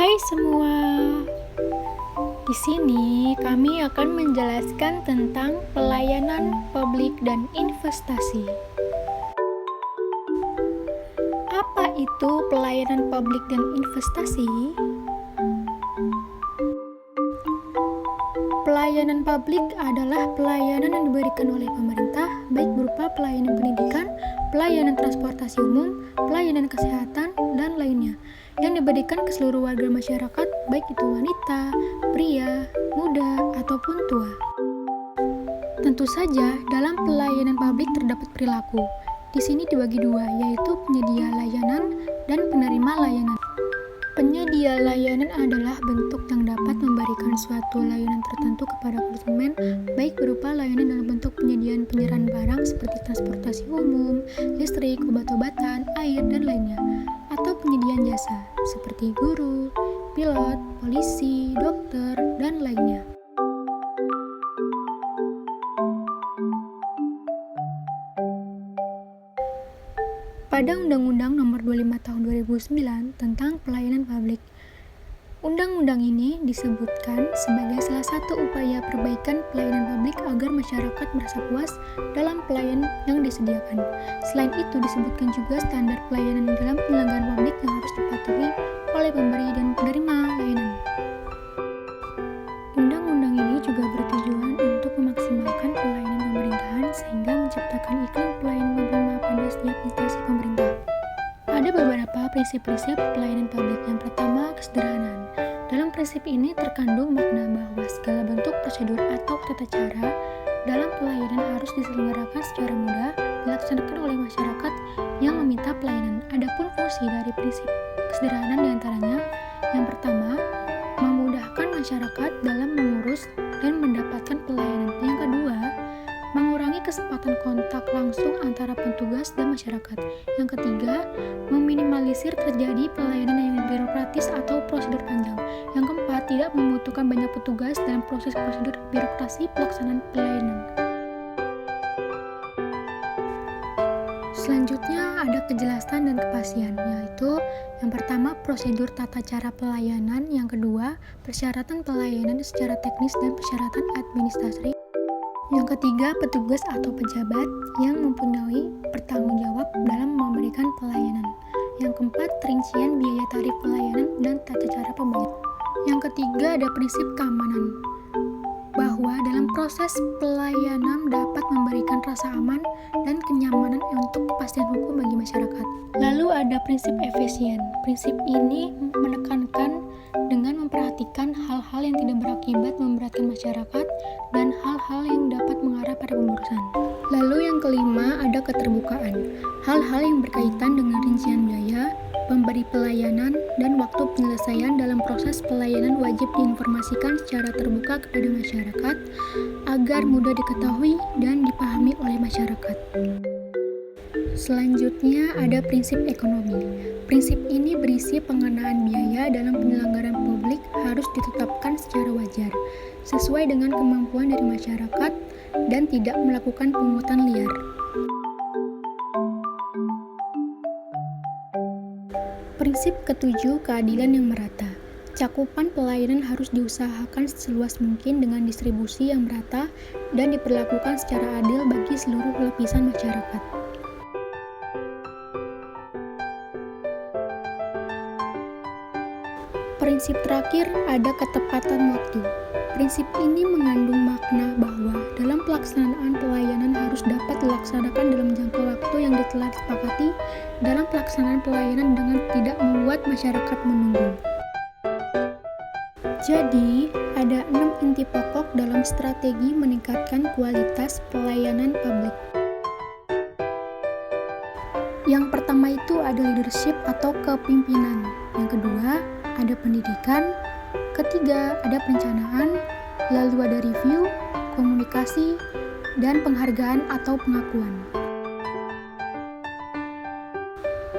Hai semua. Di sini kami akan menjelaskan tentang pelayanan publik dan investasi. Apa itu pelayanan publik dan investasi? Pelayanan publik adalah pelayanan yang diberikan oleh pemerintah, baik berupa pelayanan pendidikan, pelayanan transportasi umum, pelayanan kesehatan, dan lainnya, yang diberikan ke seluruh warga masyarakat, baik itu wanita, pria, muda, ataupun tua. Tentu saja, dalam pelayanan publik terdapat perilaku. Di sini dibagi dua, yaitu penyedia layanan dan penerima layanan. Penyedia layanan adalah bentuk yang dapat memberikan suatu layanan tertentu kepada konsumen, baik berupa layanan dalam bentuk penyerahan barang seperti transportasi umum, listrik, obat-obatan, air, dan lainnya, atau penyediaan jasa seperti guru, pilot, polisi, dokter, dan lainnya. Pada Undang-Undang Nomor 25 Tahun 2009 tentang Pelayanan Publik, undang-undang ini disebutkan sebagai salah satu upaya perbaikan pelayanan publik agar masyarakat merasa puas dalam pelayanan yang disediakan. Selain itu, disebutkan juga standar pelayanan dalam penyelenggaraan publik yang harus dipatuhi oleh pemberi dan penerima layanan. Undang-undang ini juga bertujuan untuk memaksimalkan pelayanan pemerintahan sehingga menciptakan iklim pelayanan penerima pada setiap instansi pemerintah. Ada beberapa prinsip-prinsip pelayanan publik. Yang pertama, kesederhanaan. Dalam prinsip ini terkandung makna bahwa segala bentuk prosedur atau tata cara dalam pelayanan harus diselenggarakan secara mudah dilaksanakan oleh masyarakat yang meminta pelayanan. Adapun fungsi dari prinsip kesederhanaan diantaranya, yang pertama, memudahkan masyarakat dalam mengurus dan mendapatkan pelayanan. Yang kedua, mengurangi kesempatan kontak langsung antara petugas dan masyarakat. Yang ketiga, meminimalisir terjadi pelayanan yang birokratis atau prosedur panjang. Yang keempat, tidak membutuhkan banyak petugas dalam proses prosedur birokrasi pelaksanaan pelayanan. Selanjutnya ada kejelasan dan kepastian, yaitu yang pertama prosedur tata cara pelayanan, yang kedua persyaratan pelayanan secara teknis dan persyaratan administrasi, yang ketiga petugas atau pejabat yang mempunyai bertanggung jawab dalam memberikan pelayanan, yang keempat rincian biaya tarif pelayanan dan tata cara pembayaran. Yang ketiga ada prinsip keamanan, bahwa dalam proses pelayanan dapat memberikan rasa aman dan kenyamanan untuk kepastian hukum bagi masyarakat. Lalu ada prinsip efisien. Prinsip ini menekankan dengan memperhatikan hal-hal yang tidak berakibat memberatkan masyarakat dan hal-hal yang dapat mengarah pada pemborosan. Lalu yang kelima ada keterbukaan. Hal-hal yang berkaitan dengan rincian biaya, pemberi pelayanan, dan waktu penyelesaian dalam proses pelayanan wajib diinformasikan secara terbuka kepada masyarakat agar mudah diketahui dan dipahami oleh masyarakat. Selanjutnya ada prinsip ekonomi. Prinsip ini berisi pengenaan biaya dalam penyelenggaraan publik harus ditetapkan secara wajar, sesuai dengan kemampuan dari masyarakat dan tidak melakukan pungutan liar. Prinsip ketujuh, keadilan yang merata. Cakupan pelayanan harus diusahakan seluas mungkin dengan distribusi yang merata dan diperlakukan secara adil bagi seluruh lapisan masyarakat. Prinsip terakhir ada ketepatan waktu. Prinsip ini mengandung makna bahwa dalam pelaksanaan pelayanan harus dapat dilaksanakan dalam jangka waktu yang telah disepakati dalam pelaksanaan pelayanan dengan tidak membuat masyarakat menunggu. Jadi, ada 6 inti pokok dalam strategi meningkatkan kualitas pelayanan publik. Yang pertama itu ada leadership atau kepemimpinan. Yang kedua, ada pendidikan. Ketiga, ada perencanaan. Lalu ada review, komunikasi, dan penghargaan atau pengakuan.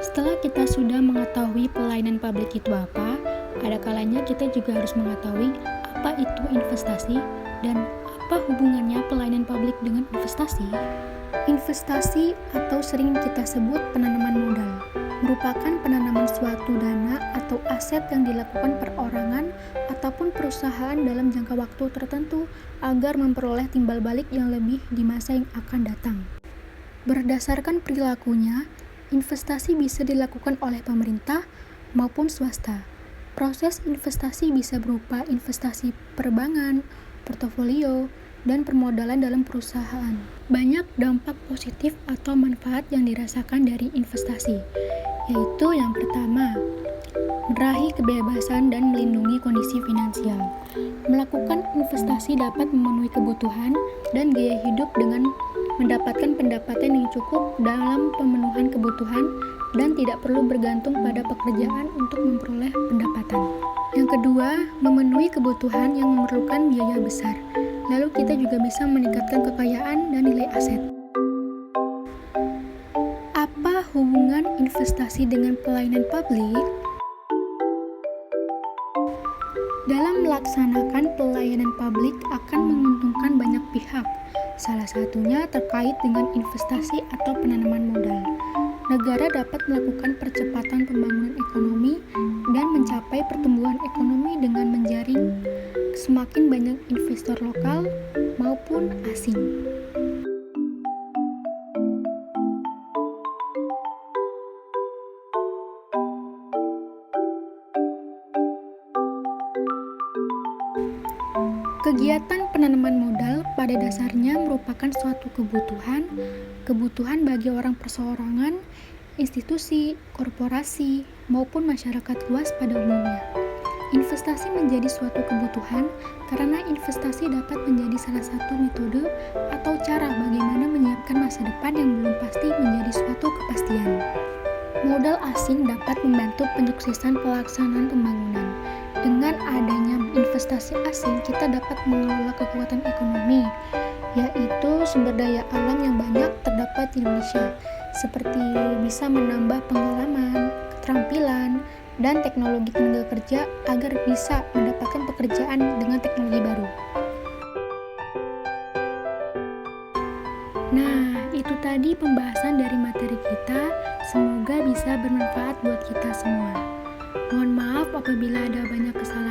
Setelah kita sudah mengetahui pelayanan publik itu apa, ada kalanya kita juga harus mengetahui apa itu investasi dan apa hubungannya pelayanan publik dengan investasi. Investasi atau sering kita sebut penanaman modal merupakan penanaman suatu dana atau aset yang dilakukan perorangan ataupun perusahaan dalam jangka waktu tertentu agar memperoleh timbal balik yang lebih di masa yang akan datang. Berdasarkan perilakunya, investasi bisa dilakukan oleh pemerintah maupun swasta. Proses investasi bisa berupa investasi perbankan, portofolio, dan permodalan dalam perusahaan. Banyak dampak positif atau manfaat yang dirasakan dari investasi, yaitu yang pertama, meraih kebebasan dan melindungi kondisi finansial. Melakukan investasi dapat memenuhi kebutuhan dan gaya hidup dengan mendapatkan pendapatan yang cukup dalam pemenuhan kebutuhan dan tidak perlu bergantung pada pekerjaan untuk memperoleh pendapatan. Yang kedua, memenuhi kebutuhan yang memerlukan biaya besar. Lalu kita juga bisa meningkatkan kekayaan dan nilai aset. Apa hubungan investasi dengan pelayanan publik? Dalam melaksanakan pelayanan publik akan menguntungkan banyak pihak. Salah satunya terkait dengan investasi atau penanaman modal. Negara dapat melakukan percepatan pembangunan ekonomi dan mencapai pertumbuhan ekonomi dengan menjaring semakin banyak investor lokal maupun asing. Kegiatan penanaman modal pada dasarnya merupakan suatu kebutuhan bagi orang perseorangan, institusi, korporasi, maupun masyarakat luas pada umumnya. Investasi menjadi suatu kebutuhan karena investasi dapat menjadi salah satu metode atau cara bagaimana menyiapkan masa depan yang belum pasti menjadi suatu kepastian. Modal asing dapat membantu penyuksesan pelaksanaan pembangunan. Dengan adanya investasi asing, kita dapat mengelola kekuatan ekonomi, yaitu sumber daya alam yang banyak terdapat di Indonesia, seperti bisa menambah pengalaman, keterampilan, dan teknologi tenaga kerja agar bisa mendapatkan pekerjaan dengan teknologi baru. Nah, itu tadi pembahasan dari materi kita. Semoga bisa bermanfaat buat kita semua. Mohon maaf apabila ada banyak kesalahan